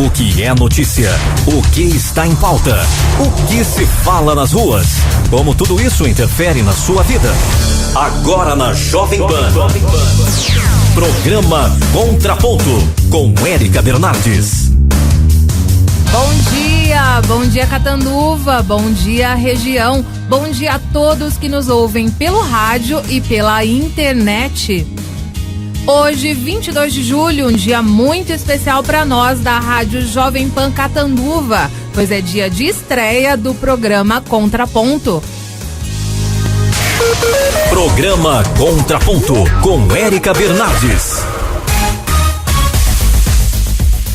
O que é notícia? O que está em pauta? O que se fala nas ruas? Como tudo isso interfere na sua vida? Agora na Jovem Pan. Programa Contraponto com Érica Bernardes. Bom dia Catanduva, bom dia região, bom dia a todos que nos ouvem pelo rádio e pela internet. Hoje, 22 de julho, um dia muito especial para nós da Rádio Jovem Pan Catanduva, pois é dia de estreia do programa Contraponto. Programa Contraponto com Érica Bernardes.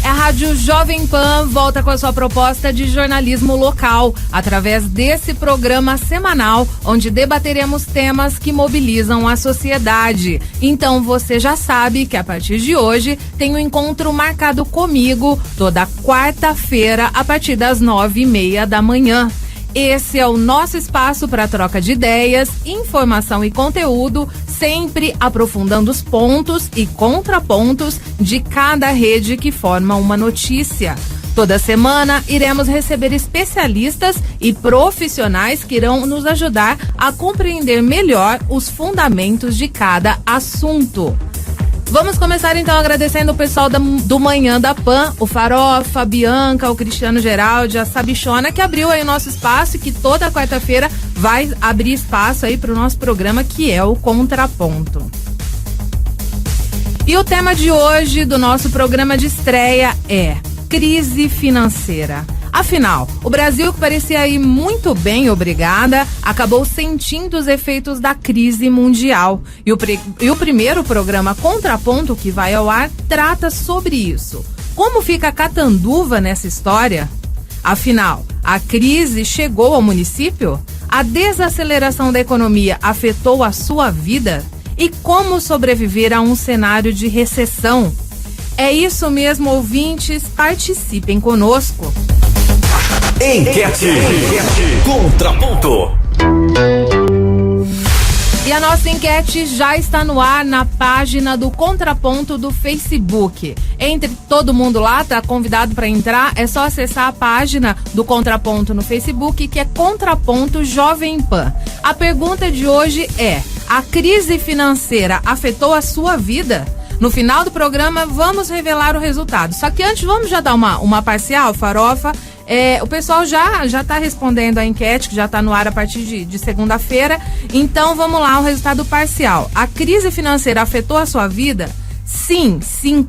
A Rádio Jovem Pan volta com a sua proposta de jornalismo local, através desse programa semanal, onde debateremos temas que mobilizam a sociedade. Então você já sabe que a partir de hoje tem um encontro marcado comigo toda quarta-feira, a partir das 9:30 da manhã. Esse é o nosso espaço para troca de ideias, informação e conteúdo, sempre aprofundando os pontos e contrapontos de cada rede que forma uma notícia. Toda semana iremos receber especialistas e profissionais que irão nos ajudar a compreender melhor os fundamentos de cada assunto. Vamos começar então agradecendo o pessoal do Manhã da Pan, o Farofa, a Bianca, o Cristiano Geraldi, a Sabichona, que abriu aí o nosso espaço e que toda quarta-feira vai abrir espaço aí para o nosso programa, que é o Contraponto. E o tema de hoje do nosso programa de estreia é crise financeira. Afinal, o Brasil, que parecia ir muito bem, obrigada, acabou sentindo os efeitos da crise mundial. E o primeiro programa Contraponto, que vai ao ar, trata sobre isso. Como fica Catanduva nessa história? Afinal, a crise chegou ao município? A desaceleração da economia afetou a sua vida? E como sobreviver a um cenário de recessão? É isso mesmo, ouvintes, participem conosco. Enquete Contraponto. E a nossa enquete já está no ar na página do Contraponto do Facebook. Entre todo mundo lá, tá convidado para entrar, é só acessar a página do Contraponto no Facebook, que é Contraponto Jovem Pan. A pergunta de hoje é: a crise financeira afetou a sua vida? No final do programa vamos revelar o resultado. Só que antes vamos já dar uma parcial, Farofa. O pessoal já tá respondendo a enquete, que já tá no ar a partir de segunda-feira. Então vamos lá, o resultado parcial. A crise financeira afetou a sua vida? Sim, sim,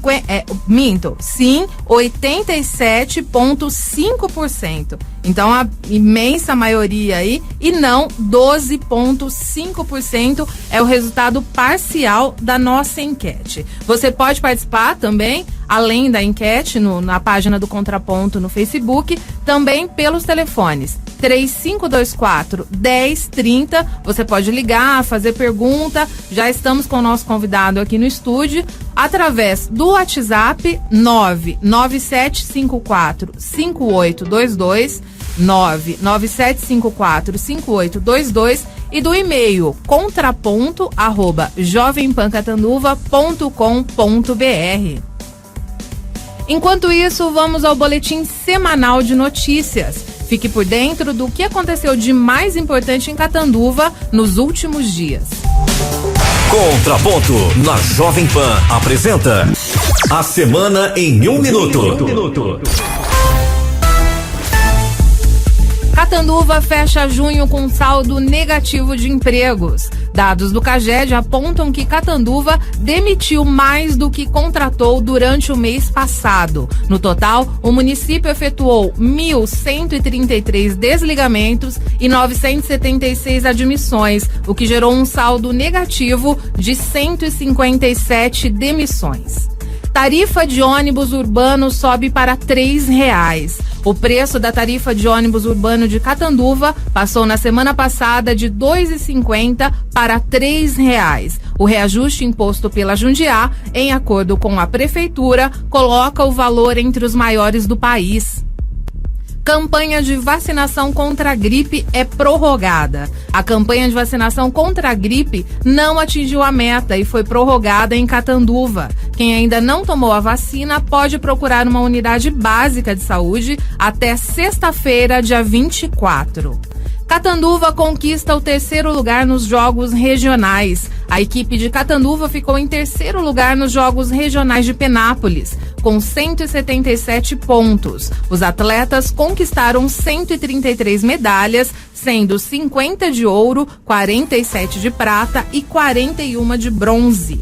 87,5%. Então a imensa maioria aí, e não 12,5% é o resultado parcial da nossa enquete. Você pode participar também, além da enquete, na página do Contraponto no Facebook, também pelos telefones 3524-1030. Você pode ligar, fazer pergunta. Já estamos com o nosso convidado aqui no estúdio, através do WhatsApp 997545822, 997545822, e do e-mail contraponto@jovempancatanduva.com.br. Enquanto isso, vamos ao boletim semanal de notícias. Fique por dentro do que aconteceu de mais importante em Catanduva nos últimos dias. Contraponto na Jovem Pan apresenta a semana em um minuto. Catanduva fecha junho com saldo negativo de empregos. Dados do CAGED apontam que Catanduva demitiu mais do que contratou durante o mês passado. No total, o município efetuou 1.133 desligamentos e 976 admissões, o que gerou um saldo negativo de 157 demissões. Tarifa de ônibus urbano sobe para R$3. O preço da tarifa de ônibus urbano de Catanduva passou na semana passada de R$ 2,50 para R$3. O reajuste imposto pela Jundiá, em acordo com a prefeitura, coloca o valor entre os maiores do país. Campanha de vacinação contra a gripe é prorrogada. A campanha de vacinação contra a gripe não atingiu a meta e foi prorrogada em Catanduva. Quem ainda não tomou a vacina pode procurar uma unidade básica de saúde até sexta-feira, dia 24. Catanduva conquista o 3º lugar nos Jogos Regionais. A equipe de Catanduva ficou em 3º lugar nos Jogos Regionais de Penápolis, com 177 pontos. Os atletas conquistaram 133 medalhas, sendo 50 de ouro, 47 de prata e 41 de bronze.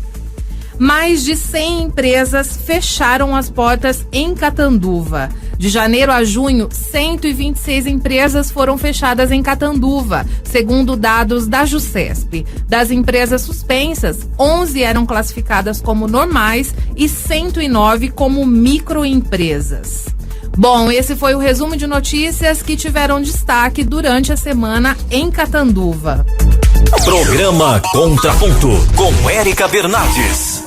Mais de 100 empresas fecharam as portas em Catanduva. De janeiro a junho, 126 empresas foram fechadas em Catanduva, segundo dados da Jusesp. Das empresas suspensas, 11 eram classificadas como normais e 109 como microempresas. Bom, esse foi o resumo de notícias que tiveram destaque durante a semana em Catanduva. Programa Contraponto com Érica Bernardes.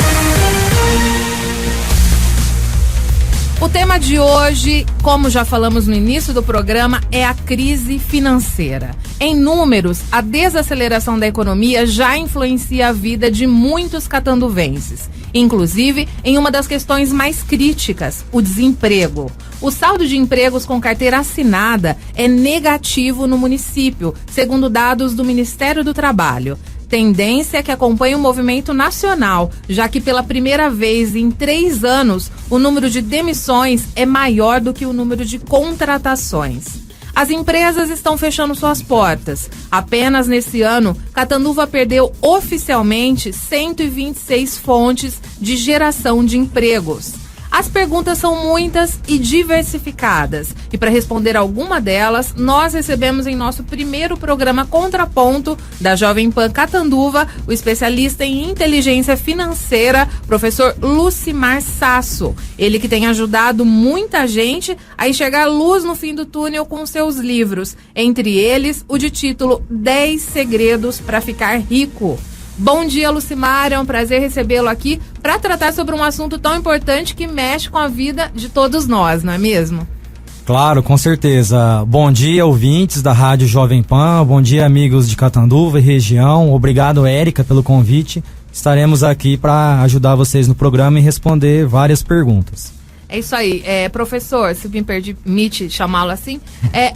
O tema de hoje, como já falamos no início do programa, é a crise financeira. Em números, a desaceleração da economia já influencia a vida de muitos catanduvenses, inclusive em uma das questões mais críticas, o desemprego. O saldo de empregos com carteira assinada é negativo no município, segundo dados do Ministério do Trabalho. Tendência que acompanha o movimento nacional, já que pela primeira vez em 3 anos, o número de demissões é maior do que o número de contratações. As empresas estão fechando suas portas. Apenas nesse ano, Catanduva perdeu oficialmente 126 fontes de geração de empregos. As perguntas são muitas e diversificadas. E para responder alguma delas, nós recebemos em nosso primeiro programa Contraponto da Jovem Pan Catanduva, o especialista em inteligência financeira, professor Lucimar Sasso. Ele que tem ajudado muita gente a enxergar luz no fim do túnel com seus livros. Entre eles, o de título 10 Segredos para Ficar Rico. Bom dia, Lucimar, é um prazer recebê-lo aqui para tratar sobre um assunto tão importante que mexe com a vida de todos nós, não é mesmo? Claro, com certeza. Bom dia, ouvintes da Rádio Jovem Pan, bom dia, amigos de Catanduva e região. Obrigado, Érica, pelo convite. Estaremos aqui para ajudar vocês no programa e responder várias perguntas. É isso aí, professor, se me permite chamá-lo assim,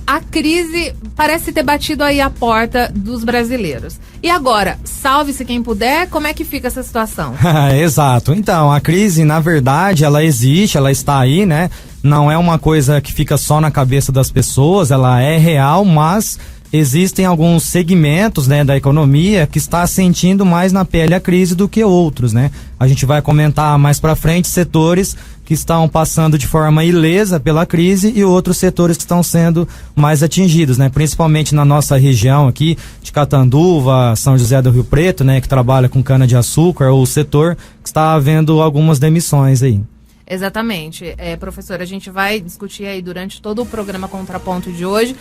a crise parece ter batido aí a porta dos brasileiros. E agora, salve-se quem puder, como é que fica essa situação? Exato, então, a crise, na verdade, ela existe, ela está aí, né? Não é uma coisa que fica só na cabeça das pessoas, ela é real, mas existem alguns segmentos, né, da economia que está sentindo mais na pele a crise do que outros, né? A gente vai comentar mais pra frente setores que estão passando de forma ilesa pela crise e outros setores que estão sendo mais atingidos, né? Principalmente na nossa região aqui de Catanduva, São José do Rio Preto, né? Que trabalha com cana-de-açúcar, ou o setor que está havendo algumas demissões aí. Exatamente. Professor, a gente vai discutir aí durante todo o programa Contraponto de hoje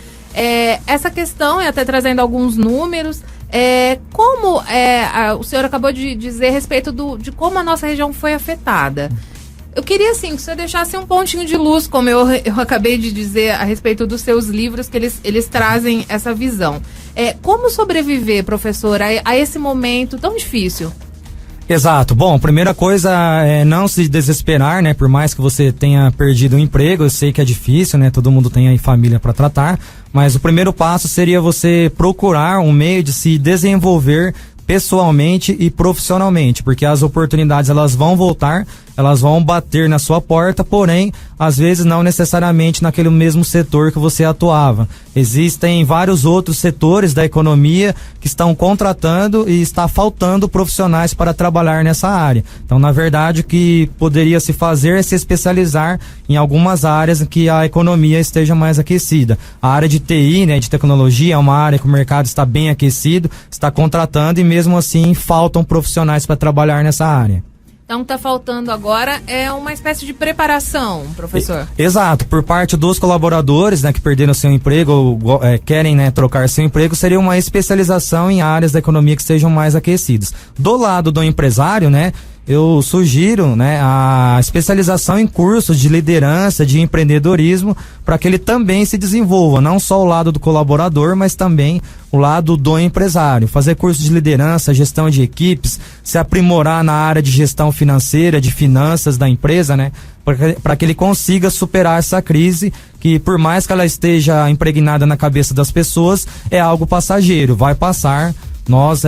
essa questão, e até trazendo alguns números, como o senhor acabou de dizer a respeito de como a nossa região foi afetada. Eu queria, assim, que o senhor deixasse um pontinho de luz, como eu acabei de dizer a respeito dos seus livros, que eles trazem essa visão. Como sobreviver, professor, a esse momento tão difícil? Exato. Bom, primeira coisa é não se desesperar, né? Por mais que você tenha perdido o emprego, eu sei que é difícil, né? Todo mundo tem aí família para tratar, mas o primeiro passo seria você procurar um meio de se desenvolver pessoalmente e profissionalmente, porque as oportunidades elas vão voltar, elas vão bater na sua porta, porém, às vezes não necessariamente naquele mesmo setor que você atuava. Existem vários outros setores da economia que estão contratando e está faltando profissionais para trabalhar nessa área. Então, na verdade, o que poderia se fazer é se especializar em algumas áreas em que a economia esteja mais aquecida. A área de TI, né, de tecnologia, é uma área que o mercado está bem aquecido, está contratando e mesmo assim faltam profissionais para trabalhar nessa área. Então, o que está faltando agora é uma espécie de preparação, professor. Exato. Por parte dos colaboradores, né, que perderam seu emprego ou querem, né, trocar seu emprego, seria uma especialização em áreas da economia que sejam mais aquecidas. Do lado do empresário, né, eu sugiro, né, a especialização em cursos de liderança, de empreendedorismo, para que ele também se desenvolva, não só o lado do colaborador, mas também o lado do empresário. Fazer curso de liderança, gestão de equipes, se aprimorar na área de gestão financeira, de finanças da empresa, né, para que ele consiga superar essa crise, que por mais que ela esteja impregnada na cabeça das pessoas, é algo passageiro, vai passar, nós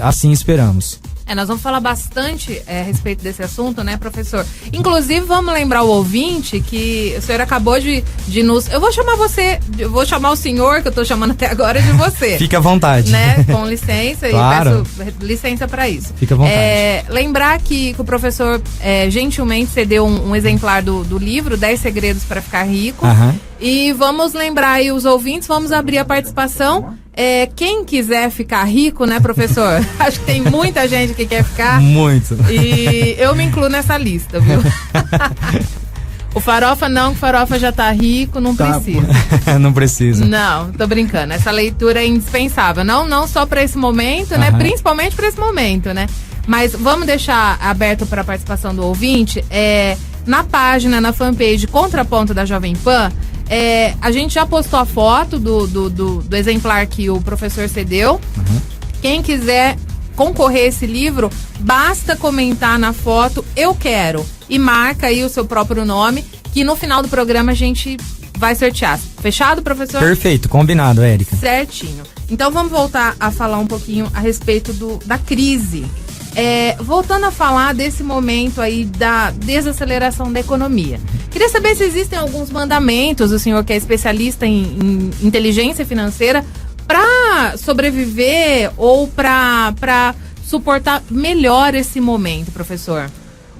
assim esperamos. Nós vamos falar bastante a respeito desse assunto, né, professor? Inclusive, vamos lembrar o ouvinte que o senhor acabou de nos... Eu vou chamar o senhor, que eu tô chamando até agora, de você. Fique à vontade. Né, com licença, claro. E peço licença para isso. Fique à vontade. Lembrar que o professor gentilmente cedeu um exemplar do livro, 10 Segredos para Ficar Rico. E vamos lembrar aí os ouvintes, vamos abrir a participação. Quem quiser ficar rico, né, professor? Acho que tem muita gente que quer ficar. Muito. E eu me incluo nessa lista, viu? O Farofa não, o Farofa já tá rico, não precisa. Não precisa. Não, tô brincando. Essa leitura é indispensável. Não só para esse momento, né? Principalmente para esse momento, né? Mas vamos deixar aberto para a participação do ouvinte. Na página, na fanpage Contraponto da Jovem Pan, a gente já postou a foto do exemplar que o professor cedeu. Quem quiser concorrer a esse livro, basta comentar na foto, eu quero, e marca aí o seu próprio nome, que no final do programa a gente vai sortear. Fechado, professor? Perfeito, combinado, Érica. Certinho. Então vamos voltar a falar um pouquinho a respeito da crise. Voltando a falar desse momento aí da desaceleração da economia. Queria saber se existem alguns mandamentos, o senhor que é especialista em inteligência financeira, para sobreviver ou para suportar melhor esse momento, professor.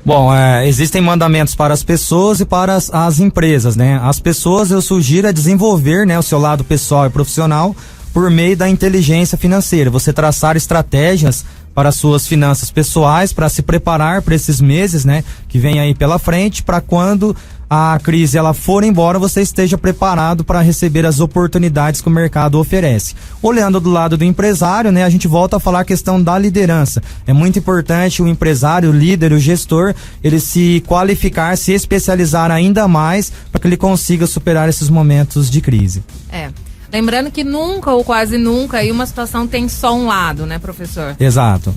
Bom, existem mandamentos para as pessoas e para as empresas, né? As pessoas, eu sugiro desenvolver, né, o seu lado pessoal e profissional por meio da inteligência financeira. Você traçar estratégias para suas finanças pessoais, para se preparar para esses meses, né, que vem aí pela frente, para quando a crise ela for embora, você esteja preparado para receber as oportunidades que o mercado oferece. Olhando do lado do empresário, né, a gente volta a falar a questão da liderança. É muito importante o empresário, o líder, o gestor, ele se qualificar, se especializar ainda mais para que ele consiga superar esses momentos de crise. Lembrando que nunca ou quase nunca aí uma situação tem só um lado, né, professor? Exato.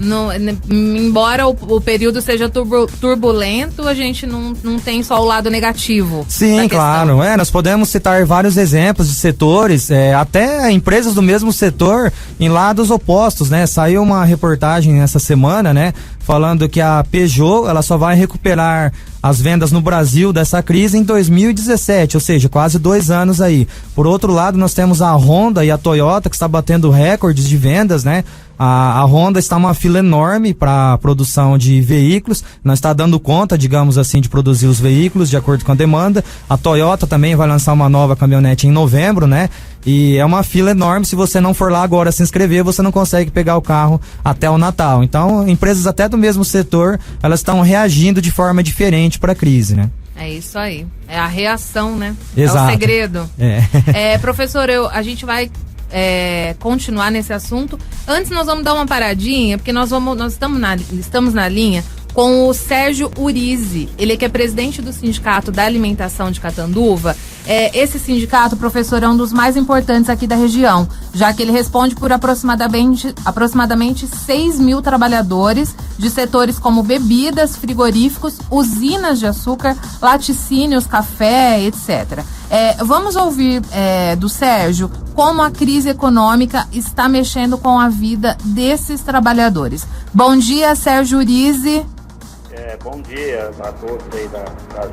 Embora o período seja turbulento, a gente não tem só o lado negativo. Sim, claro. Nós podemos citar vários exemplos de setores, até empresas do mesmo setor em lados opostos, né? Saiu uma reportagem essa semana, né, falando que a Peugeot, ela só vai recuperar as vendas no Brasil dessa crise em 2017, ou seja, quase 2 anos aí. Por outro lado, nós temos a Honda e a Toyota, que está batendo recordes de vendas, né? A Honda está uma fila enorme para a produção de veículos, não está dando conta, digamos assim, de produzir os veículos de acordo com a demanda. A Toyota também vai lançar uma nova caminhonete em novembro, né? E é uma fila enorme, se você não for lá agora se inscrever, você não consegue pegar o carro até o Natal. Então, empresas até do mesmo setor, elas estão reagindo de forma diferente para a crise, né? É isso aí, é a reação, né? Exato. É o segredo. Professor, a gente vai continuar nesse assunto. Antes nós vamos dar uma paradinha, porque nós estamos na linha com o Sérgio Urize, ele que é presidente do Sindicato da Alimentação de Catanduva. Esse sindicato, professor, é um dos mais importantes aqui da região, já que ele responde por aproximadamente 6 mil trabalhadores de setores como bebidas, frigoríficos, usinas de açúcar, laticínios, café, etc. Vamos ouvir do Sérgio como a crise econômica está mexendo com a vida desses trabalhadores. Bom dia, Sérgio Urize. Bom dia a todos aí da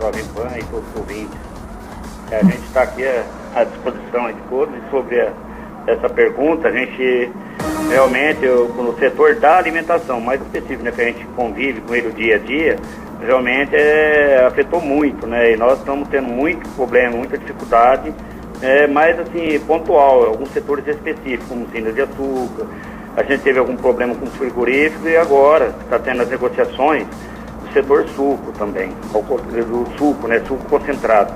Jovem Pan e todos os ouvintes. A gente está aqui à disposição de todos e sobre essa pergunta, a gente realmente, no setor da alimentação, mais específico, né, que a gente convive com ele o dia a dia, realmente afetou muito, né, e nós estamos tendo muito problema, muita dificuldade, mas assim, pontual, alguns setores específicos, como usinas de açúcar, a gente teve algum problema com os frigoríficos e agora está tendo as negociações do setor suco também, do suco, né, suco concentrado.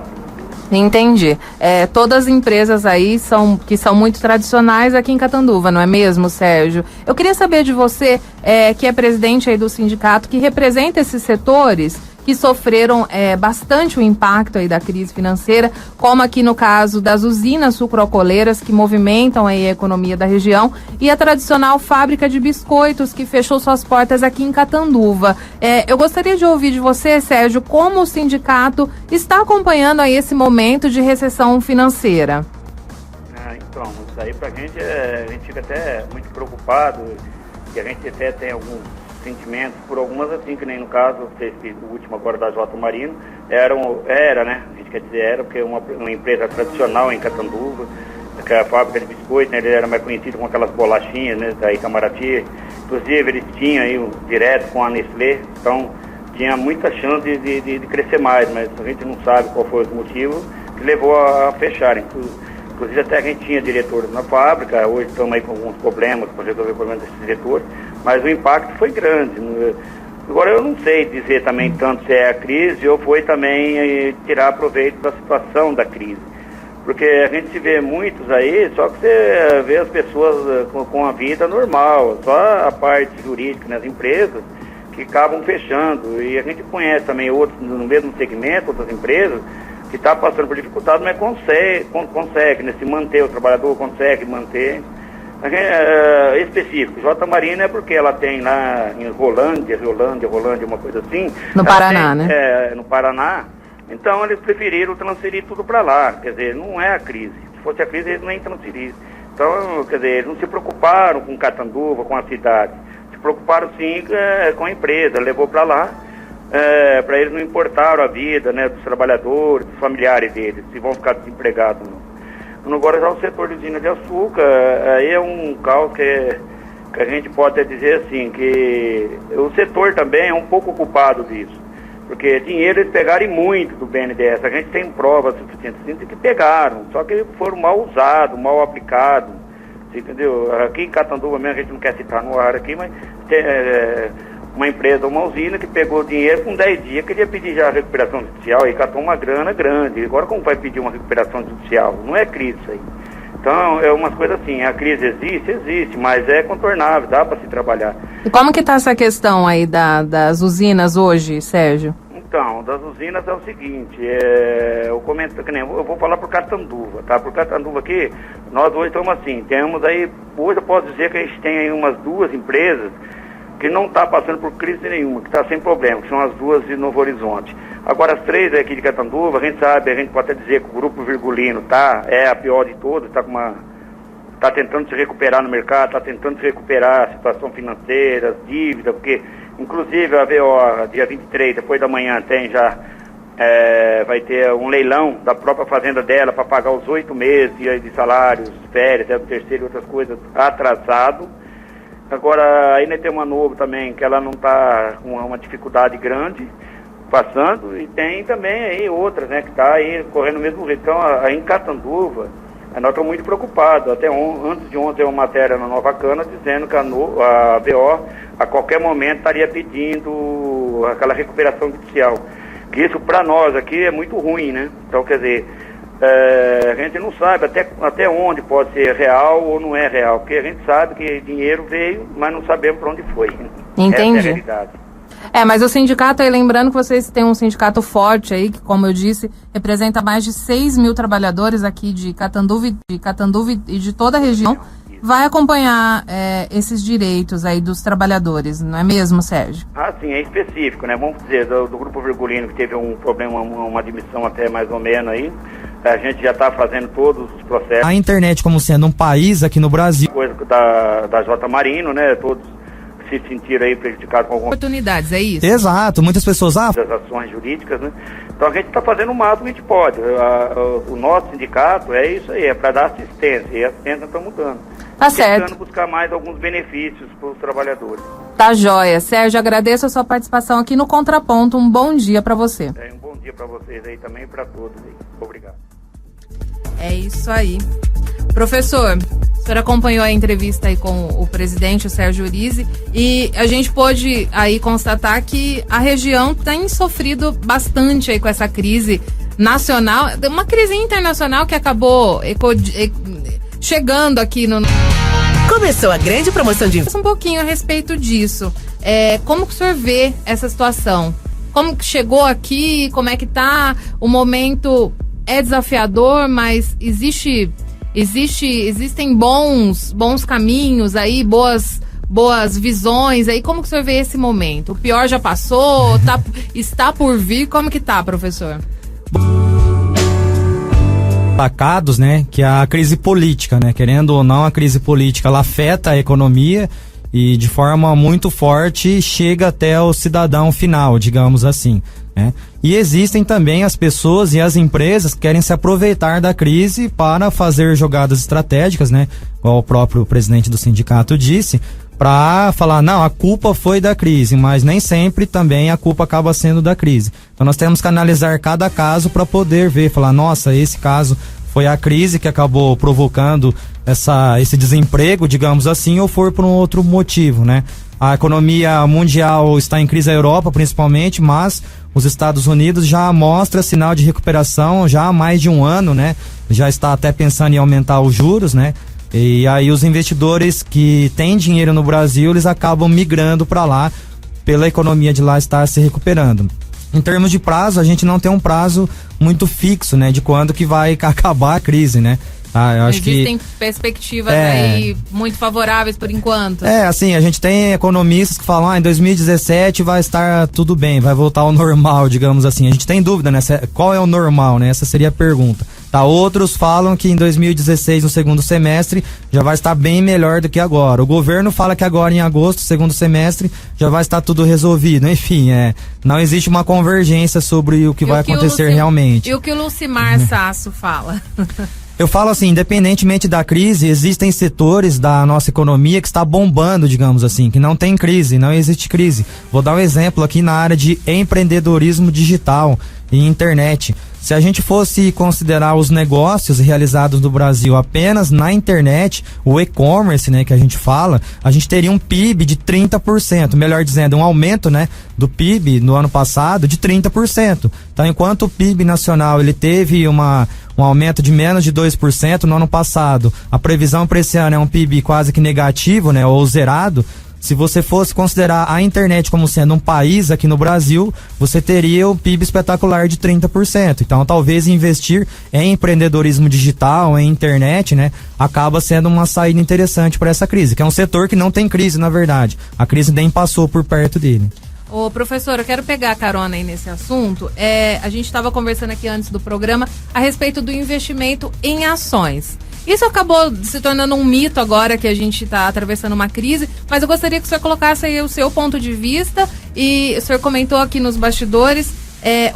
Entendi. Todas as empresas aí que são muito tradicionais aqui em Catanduva, não é mesmo, Sérgio? Eu queria saber de você, que é presidente aí do sindicato, que representa esses setores que sofreram bastante o impacto aí da crise financeira, como aqui no caso das usinas sucroalcooleiras que movimentam aí a economia da região e a tradicional fábrica de biscoitos que fechou suas portas aqui em Catanduva. Eu gostaria de ouvir de você, Sérgio, como o sindicato está acompanhando aí esse momento de recessão financeira. Então, isso aí pra gente, a gente fica até muito preocupado e a gente até tem alguns sentimentos por algumas, assim, que nem no caso, o último agora da J. Marino, era, né? A gente quer dizer, era porque uma empresa tradicional em Catanduva, que é a fábrica de biscoitos, né? Ele era mais conhecido com aquelas bolachinhas, né? Da Itamaraty. Inclusive, eles tinham aí direto com a Nestlé, então tinha muita chance de crescer mais, mas a gente não sabe qual foi o motivo que levou a fecharem. Inclusive, até a gente tinha diretores na fábrica, hoje estamos aí com alguns problemas para resolver o problema desses diretores, mas o impacto foi grande. Agora, eu não sei dizer também tanto se é a crise ou foi também tirar proveito da situação da crise. Porque a gente se vê muitos aí, só que você vê as pessoas com a vida normal, só a parte jurídica nas empresas que acabam fechando. E a gente conhece também outros no mesmo segmento, outras empresas, que está passando por dificuldade, mas consegue, né, se manter, o trabalhador consegue manter. Específico, J. Marina é porque ela tem lá em Rolândia, uma coisa assim. No Paraná, né? No Paraná. Então eles preferiram transferir tudo para lá. Quer dizer, não é a crise. Se fosse a crise, eles nem transferiram. Então, quer dizer, eles não se preocuparam com Catanduva, com a cidade. Se preocuparam sim com a empresa, levou para lá. Para eles não importaram a vida, né, dos trabalhadores, dos familiares deles, se vão ficar desempregados ou não. Agora já o setor de usina de açúcar, aí é um caos que a gente pode até dizer assim, que o setor também é um pouco culpado disso, porque dinheiro eles pegaram muito do BNDES, a gente tem provas suficientes de que pegaram, só que foram mal usados, mal aplicados, entendeu? Aqui em Catanduva mesmo, a gente não quer citar no ar aqui, mas tem uma empresa, uma usina que pegou dinheiro com 10 dias, queria pedir já a recuperação judicial e catou uma grana grande. Agora como vai pedir uma recuperação judicial? Não é crise isso aí. Então, é umas coisas assim, a crise existe, mas é contornável, dá para se trabalhar. E como que está essa questão aí das usinas hoje, Sérgio? Então, das usinas é o seguinte, eu vou falar por Catanduva, tá? Por Catanduva aqui, nós hoje estamos assim, temos aí, hoje eu posso dizer que a gente tem aí umas 2 empresas que não está passando por crise nenhuma, que está sem problema, que são as 2 de Novo Horizonte. Agora, as 3 aqui de Catanduva, a gente pode até dizer que o Grupo Virgulino é a pior de todas, está tentando se recuperar no mercado, está tentando se recuperar a situação financeira, as dívidas, porque, inclusive, a VO, dia 23, depois da manhã, vai ter um leilão da própria fazenda dela para pagar os 8 meses de salários, férias, do terceiro e outras coisas atrasado. Agora, ainda tem uma nova também, que ela não está com uma dificuldade grande, passando, e tem também aí outras, né, que está aí correndo o mesmo jeito. Então, aí em Catanduva, nós estamos muito preocupados. Até antes de ontem, uma matéria na Nova Cana dizendo que a BO, a qualquer momento, estaria pedindo aquela recuperação judicial. Que isso, para nós aqui, é muito ruim, né? Então, quer dizer, a gente não sabe até onde pode ser real ou não é real, porque a gente sabe que dinheiro veio, mas não sabemos para onde foi. Entendi. Essa é a realidade. Mas o sindicato aí, lembrando que vocês têm um sindicato forte aí, que, como eu disse, representa mais de 6 mil trabalhadores aqui de Catanduva e de toda a região, vai acompanhar esses direitos aí dos trabalhadores, não é mesmo, Sérgio? Sim, é específico, né? Vamos dizer, do Grupo Virgulino, que teve um problema, uma admissão até mais ou menos aí, a gente já está fazendo todos os processos. A internet, como sendo um país aqui no Brasil. Coisa da J. Marino, né? Todos se sentiram aí prejudicados com algumas oportunidades, é isso? Exato, muitas pessoas... das ações jurídicas, né? Então a gente está fazendo o máximo que a gente pode. O nosso sindicato é isso aí, é para dar assistência, e a assistência está mudando. Tá certo. Tentando buscar mais alguns benefícios para os trabalhadores. Tá joia. Sérgio, agradeço a sua participação aqui no Contraponto. Um bom dia para você. Um bom dia para vocês aí também e para todos aí. Obrigado. É isso aí. Professor, o senhor acompanhou a entrevista aí com o presidente, o Sérgio Urizi, e a gente pôde aí constatar que a região tem sofrido bastante aí com essa crise nacional, uma crise internacional que acabou chegando aqui no... Começou a grande promoção de... Um pouquinho a respeito disso. Como que o senhor vê essa situação? Como que chegou aqui? Como é que tá? O momento é desafiador, mas existem bons caminhos aí, boas visões aí. Como que o senhor vê esse momento? O pior já passou? Está por vir? Como que tá, professor? Destacados, né, que a crise política, né, querendo ou não, a crise política, ela afeta a economia e de forma muito forte chega até o cidadão final, digamos assim, né? E existem também as pessoas e as empresas que querem se aproveitar da crise para fazer jogadas estratégicas, né, igual o próprio presidente do sindicato disse, para falar, não, a culpa foi da crise, mas nem sempre também a culpa acaba sendo da crise. Então nós temos que analisar cada caso para poder ver, falar, nossa, esse caso foi a crise que acabou provocando esse desemprego, digamos assim, ou foi por um outro motivo, né? A economia mundial está em crise, a Europa principalmente, mas os Estados Unidos já mostra sinal de recuperação já há mais de um ano, né? Já está até pensando em aumentar os juros, né? E aí os investidores que têm dinheiro no Brasil, eles acabam migrando para lá, pela economia de lá estar se recuperando. Em termos de prazo, a gente não tem um prazo muito fixo, né, de quando que vai acabar a crise, né? Eu acho Existem perspectivas aí muito favoráveis por enquanto. Assim, a gente tem economistas que falam, em 2017 vai estar tudo bem, vai voltar ao normal, digamos assim. A gente tem dúvida, né? Qual é o normal, né? Essa seria a pergunta. Outros falam que em 2016, no segundo semestre, já vai estar bem melhor do que agora. O governo fala que agora em agosto, segundo semestre, já vai estar tudo resolvido. Enfim, não existe uma convergência sobre o que vai acontecer realmente. E o que o Lucimar Sasso fala? Eu falo assim, independentemente da crise, existem setores da nossa economia que está bombando, digamos assim, que não tem crise, não existe crise. Vou dar um exemplo aqui na área de empreendedorismo digital e internet. Se a gente fosse considerar os negócios realizados no Brasil apenas na internet, o e-commerce, né, que a gente fala, a gente teria um PIB de 30%, melhor dizendo, um aumento, né, do PIB no ano passado de 30%. Então, enquanto o PIB nacional ele teve um aumento de menos de 2% no ano passado, a previsão para esse ano é um PIB quase que negativo, né, ou zerado. Se você fosse considerar a internet como sendo um país aqui no Brasil, você teria o PIB espetacular de 30%. Então, talvez investir em empreendedorismo digital, em internet, né, acaba sendo uma saída interessante para essa crise, que é um setor que não tem crise, na verdade. A crise nem passou por perto dele. Ô, professor, eu quero pegar a carona aí nesse assunto. A gente estava conversando aqui antes do programa a respeito do investimento em ações. Isso acabou se tornando um mito agora que a gente está atravessando uma crise, mas eu gostaria que o senhor colocasse aí o seu ponto de vista, e o senhor comentou aqui nos bastidores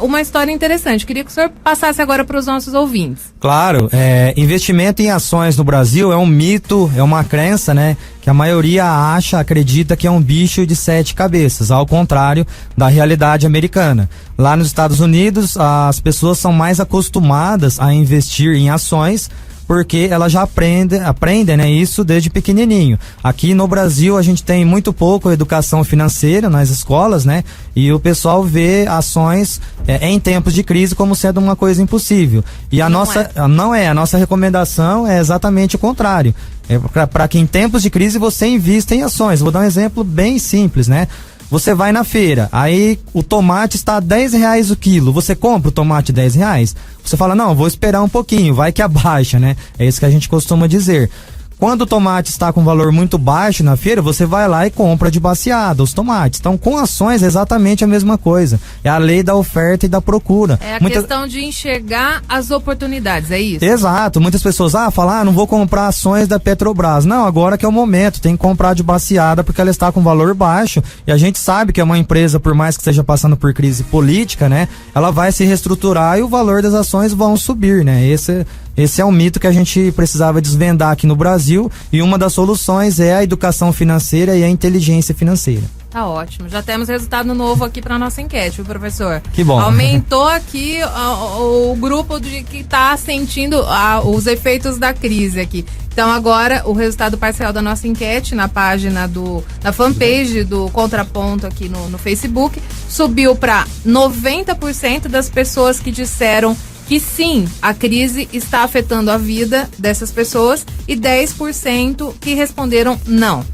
uma história interessante. Queria que o senhor passasse agora para os nossos ouvintes. Claro, investimento em ações no Brasil é um mito, é uma crença, né, que a maioria acredita que é um bicho de 7 cabeças, ao contrário da realidade americana. Lá nos Estados Unidos, as pessoas são mais acostumadas a investir em ações, porque ela já aprende, né, isso desde pequenininho. Aqui no Brasil a gente tem muito pouco educação financeira nas escolas, né, e o pessoal vê ações em tempos de crise como sendo uma coisa impossível. E a nossa recomendação é exatamente o contrário. Para que em tempos de crise você invista em ações. Vou dar um exemplo bem simples, né? Você vai na feira, aí o tomate está R$10 o quilo, você compra o tomate R$10? Você fala, não, vou esperar um pouquinho, vai que abaixa, né? É isso que a gente costuma dizer. Quando o tomate está com valor muito baixo na feira, você vai lá e compra de baseada os tomates. Então, com ações é exatamente a mesma coisa. É a lei da oferta e da procura. É a questão de enxergar as oportunidades, é isso? Exato. Muitas pessoas falam, não vou comprar ações da Petrobras. Não, agora que é o momento, tem que comprar de baseada porque ela está com valor baixo. E a gente sabe que é uma empresa, por mais que esteja passando por crise política, né, ela vai se reestruturar e o valor das ações vão subir, né? Esse é um mito que a gente precisava desvendar aqui no Brasil, e uma das soluções é a educação financeira e a inteligência financeira. Tá ótimo. Já temos resultado novo aqui para nossa enquete, viu, professor? Que bom. Aumentou aqui o grupo que está sentindo os efeitos da crise aqui. Então agora o resultado parcial da nossa enquete na página na fanpage do Contraponto aqui no Facebook subiu para 90% das pessoas que disseram que sim, a crise está afetando a vida dessas pessoas e 10% que responderam não.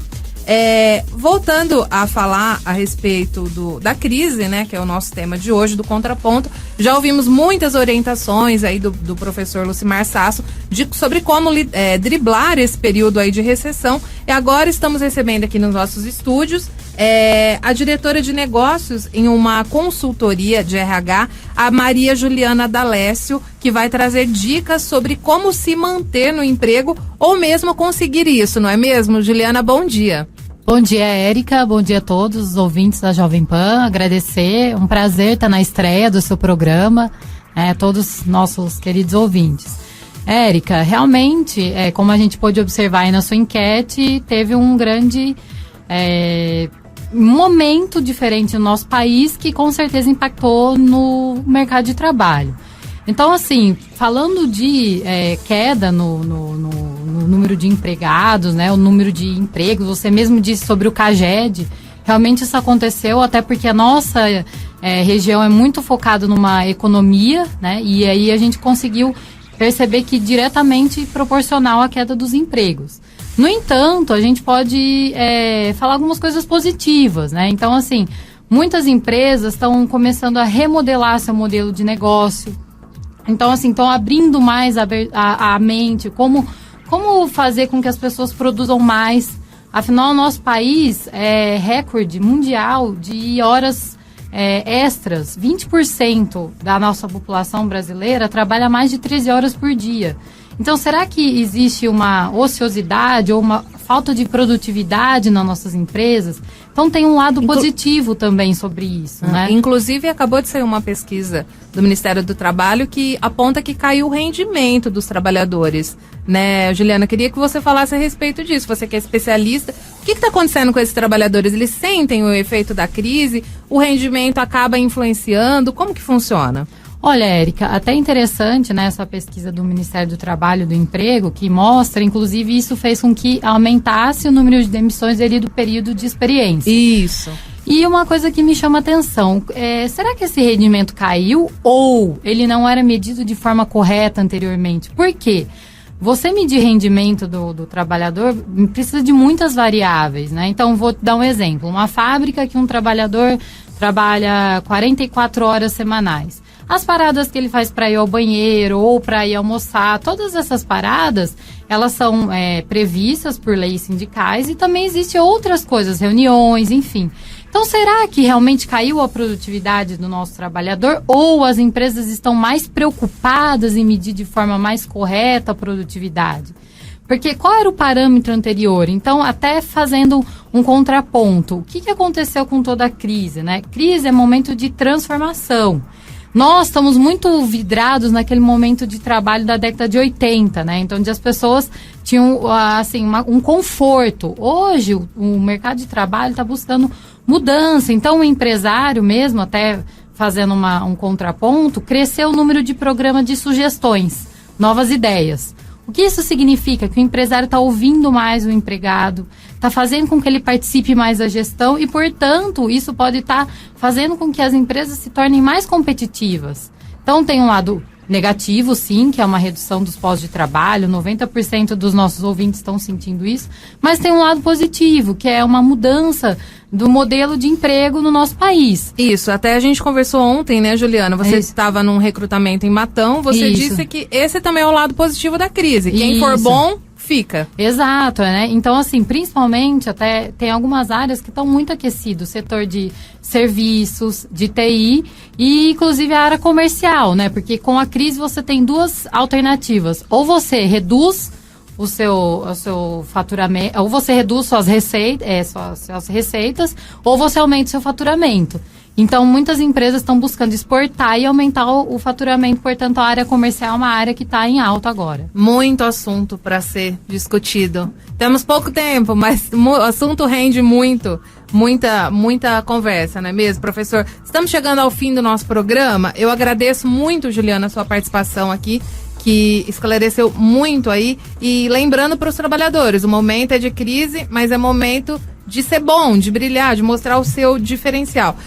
Voltando a falar a respeito da crise, né, que é o nosso tema de hoje, do Contraponto, já ouvimos muitas orientações aí do professor Lucimar Sasso sobre como driblar esse período aí de recessão, e agora estamos recebendo aqui nos nossos estúdios a diretora de negócios em uma consultoria de RH, a Maria Juliana D'Alessio, que vai trazer dicas sobre como se manter no emprego ou mesmo conseguir isso, não é mesmo? Juliana, bom dia. Bom dia, Érica. Bom dia a todos os ouvintes da Jovem Pan. Agradecer, um prazer estar na estreia do seu programa, todos os nossos queridos ouvintes. Érica, realmente, como a gente pôde observar aí na sua enquete, teve um grande momento diferente no nosso país que com certeza impactou no mercado de trabalho. Então, assim, falando de queda no número de empregados, né, o número de empregos, você mesmo disse sobre o CAGED, realmente isso aconteceu, até porque a nossa região é muito focada numa economia, né, e aí a gente conseguiu perceber que diretamente proporcional à queda dos empregos. No entanto, a gente pode falar algumas coisas positivas, né? Então, assim, muitas empresas estão começando a remodelar seu modelo de negócio. Então, assim, estão abrindo mais a mente, como fazer com que as pessoas produzam mais. Afinal, o nosso país é recorde mundial de horas extras. 20% da nossa população brasileira trabalha mais de 13 horas por dia. Então, será que existe uma ociosidade ou uma falta de produtividade nas nossas empresas? Então, tem um lado positivo também sobre isso, né? Inclusive, acabou de sair uma pesquisa do Ministério do Trabalho que aponta que caiu o rendimento dos trabalhadores, né? Juliana, queria que você falasse a respeito disso. Você que é especialista, o que está acontecendo com esses trabalhadores? Eles sentem o efeito da crise? O rendimento acaba influenciando? Como que funciona? Olha, Érica, até interessante, né, essa pesquisa do Ministério do Trabalho e do Emprego, que mostra, inclusive, isso fez com que aumentasse o número de demissões ali do período de experiência. Isso. E uma coisa que me chama a atenção, será que esse rendimento caiu ou ele não era medido de forma correta anteriormente? Por quê? Você medir rendimento do trabalhador precisa de muitas variáveis, né? Então, vou dar um exemplo. Uma fábrica que um trabalhador trabalha 44 horas semanais. As paradas que ele faz para ir ao banheiro ou para ir almoçar, todas essas paradas, elas são previstas por leis sindicais e também existem outras coisas, reuniões, enfim. Então, será que realmente caiu a produtividade do nosso trabalhador ou as empresas estão mais preocupadas em medir de forma mais correta a produtividade? Porque qual era o parâmetro anterior? Então, até fazendo um contraponto, o que aconteceu com toda a crise, né? Crise é momento de transformação. Nós estamos muito vidrados naquele momento de trabalho da década de 80, né? Então, onde as pessoas tinham, assim, um conforto. Hoje, o mercado de trabalho está buscando mudança. Então, o empresário mesmo, até fazendo um contraponto, cresceu o número de programas de sugestões, novas ideias. O que isso significa? Que o empresário está ouvindo mais o empregado, está fazendo com que ele participe mais da gestão e, portanto, isso pode estar fazendo com que as empresas se tornem mais competitivas. Então, tem um lado negativo, sim, que é uma redução dos postos de trabalho, 90% dos nossos ouvintes estão sentindo isso, mas tem um lado positivo, que é uma mudança do modelo de emprego no nosso país. Isso, até a gente conversou ontem, né, Juliana? Você estava num recrutamento em Matão, você disse que esse também é o lado positivo da crise. Quem for bom, fica. Exato, né? Então, assim, principalmente, até tem algumas áreas que estão muito aquecidas, o setor de serviços, de TI e, inclusive, a área comercial, né? Porque com a crise você tem duas alternativas. Ou você reduz o seu faturamento, ou você reduz suas receitas, ou você aumenta o seu faturamento. Então, muitas empresas estão buscando exportar e aumentar o faturamento. Portanto, a área comercial é uma área que está em alta agora. Muito assunto para ser discutido. Temos pouco tempo, mas o assunto rende muita conversa, não é mesmo, professor? Estamos chegando ao fim do nosso programa. Eu agradeço muito, Juliana, a sua participação aqui, que esclareceu muito aí. E lembrando para os trabalhadores, o momento é de crise, mas é momento de ser bom, de brilhar, de mostrar o seu diferencial.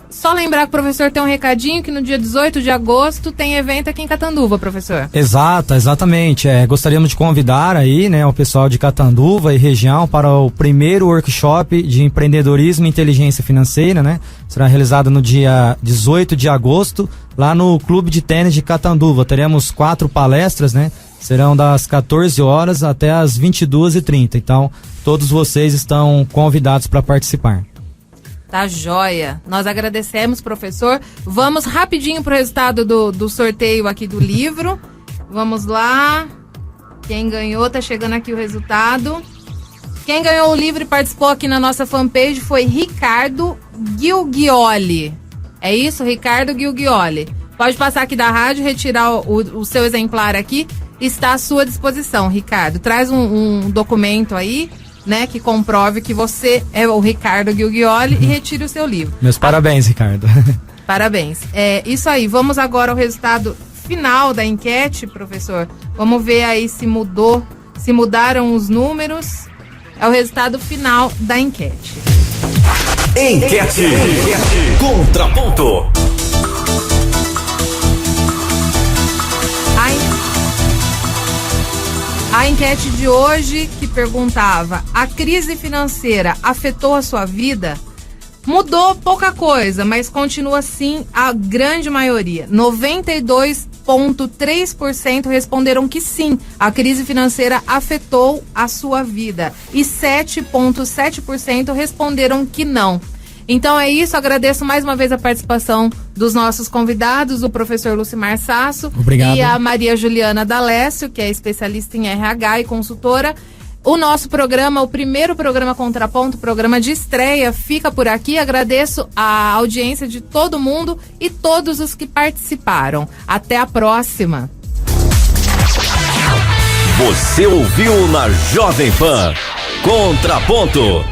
Só lembrar que o professor tem um recadinho que no dia 18 de agosto tem evento aqui em Catanduva, professor. Exatamente. Gostaríamos de convidar aí, né, o pessoal de Catanduva e região para o primeiro workshop de empreendedorismo e inteligência financeira, né? Será realizado no dia 18 de agosto, lá no Clube de Tênis de Catanduva. Teremos 4 palestras, né? Serão das 14 horas até as 22h30. Então, todos vocês estão convidados para participar. Tá joia. Nós agradecemos, professor. Vamos rapidinho pro resultado do sorteio aqui do livro. Vamos lá. Quem ganhou, tá chegando aqui o resultado. Quem ganhou o livro e participou aqui na nossa fanpage foi Ricardo Gilghioli. É isso, Ricardo Gilghioli. Pode passar aqui da rádio, retirar o seu exemplar aqui. Está à sua disposição, Ricardo. Traz um documento aí, né, que comprove que você é o Ricardo Gilghioli e retire o seu livro. Meus parabéns, Ricardo. Parabéns. Isso aí, vamos agora ao resultado final da enquete, professor. Vamos ver aí se mudaram os números. É o resultado final da enquete. Enquete. Contraponto. A enquete de hoje que perguntava: a crise financeira afetou a sua vida? Mudou pouca coisa, mas continua sim a grande maioria. 92,3% responderam que sim, a crise financeira afetou a sua vida. E 7,7% responderam que não. Então é isso, agradeço mais uma vez a participação dos nossos convidados, o professor Lucimar Sasso. Obrigado. E a Maria Juliana D'Alessio, que é especialista em RH e consultora. O nosso programa, o primeiro programa Contraponto, programa de estreia, fica por aqui. Agradeço a audiência de todo mundo e todos os que participaram. Até a próxima. Você ouviu na Jovem Pan Contraponto.